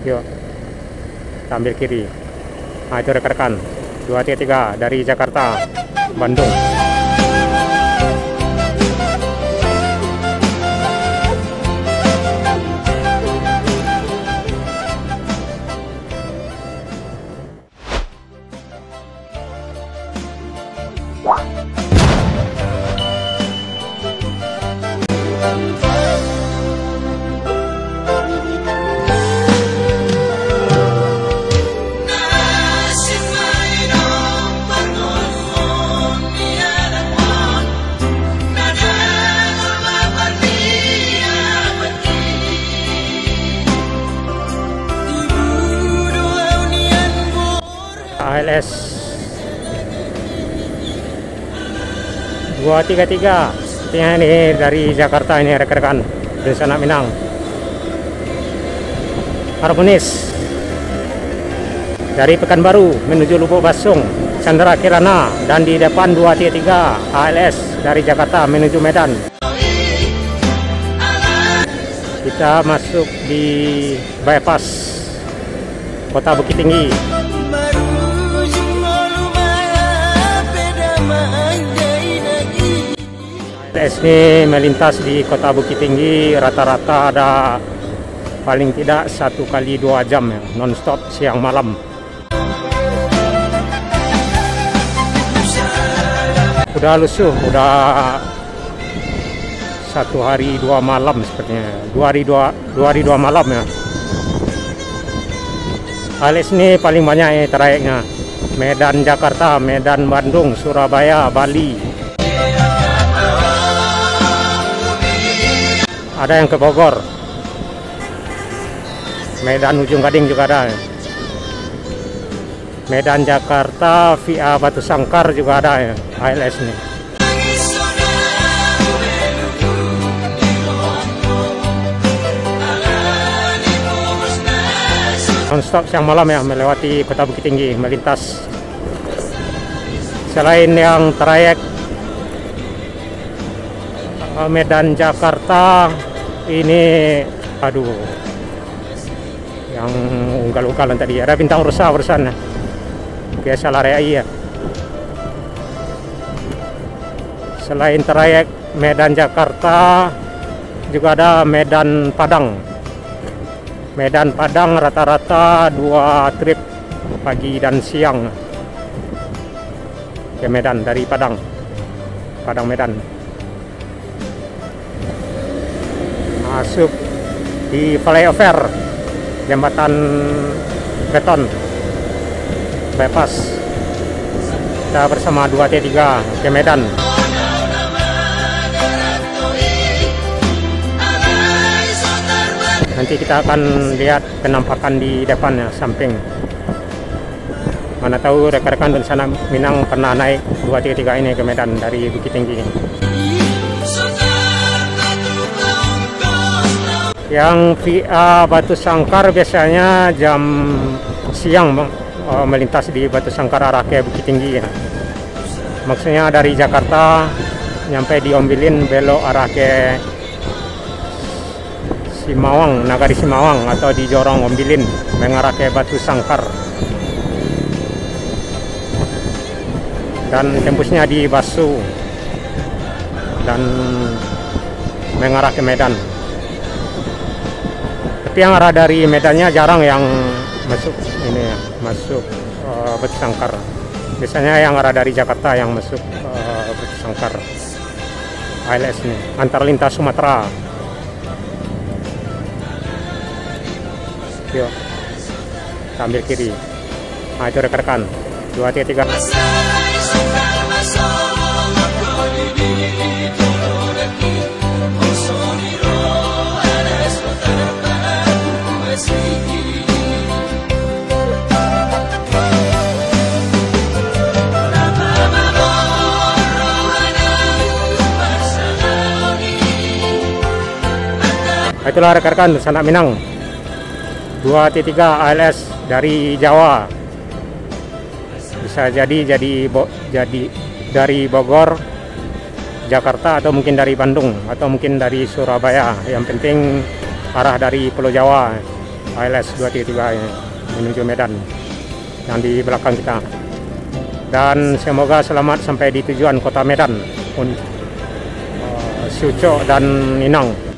Yuk, kita ambil kiri. Nah, itu rekan-rekan 233 dari Jakarta, Bandung. ALS 233 ini dari Jakarta, ini rekan-rekan dari Sanak Minang. Harmonis dari Pekanbaru menuju Lubuk Basung, Chandra Kirana, dan di depan 233 ALS dari Jakarta menuju Medan. Kita masuk di bypass Kota Bukit Tinggi. ALS ini melintas di Kota Bukit Tinggi rata-rata ada paling tidak 1 kali 2 jam ya, non-stop siang malam. Udah lusuh, udah 1 hari 2 malam sepertinya, 2 hari 2 malam ya. ALS ini paling banyak trayeknya, Medan Jakarta, Medan Bandung, Surabaya, Bali. Ada yang ke Bogor, Medan Ujung Gading juga ada. Medan Jakarta via Batu Sangkar juga ada ya, ALS ini. Non-stop siang malam ya, melewati Kota Bukit Tinggi, melintas. Selain yang trayek Medan Jakarta ini, aduh, yang ugal-ugalan tadi ada bintang rusa barusan, biasa lari ya. Selain trayek Medan Jakarta juga ada Medan Padang. Medan Padang rata-rata 2 trip pagi dan siang ke Medan dari Padang Medan. Masuk di flyover jembatan beton bypass, kita bersama 233 ke Medan. Nanti kita akan lihat penampakan di depannya, samping. Mana tahu rekan-rekan dari Sanak Minang pernah naik 233 ini ke Medan dari Bukit Tinggi. Yang via Batu Sangkar biasanya jam siang melintas di Batu Sangkar arah ke Bukit Tinggi ya. Maksudnya dari Jakarta nyampe di Ombilin belok arah ke Simawang, Nagari Simawang, atau di Jorong Ombilin mengarah ke Batu Sangkar. Dan tembusnya di Basu dan mengarah ke Medan. Tapi yang arah dari Medannya jarang yang masuk ini ya, masuk Batu Sangkar. Biasanya yang arah dari Jakarta yang masuk Batu Sangkar. ALS ini antar lintas Sumatera. Yuk, kita ambil kiri. Nah, itu rekan-rekan 233. Itulah rekan-rekan Sanak Minang 233 ALS dari Jawa. Bisa jadi dari Bogor, Jakarta, atau mungkin dari Bandung, atau mungkin dari Surabaya. Yang penting arah dari Pulau Jawa. ALS 233 ini menuju Medan yang di belakang kita. Dan semoga selamat sampai di tujuan kota Medan, Siuco dan Inang.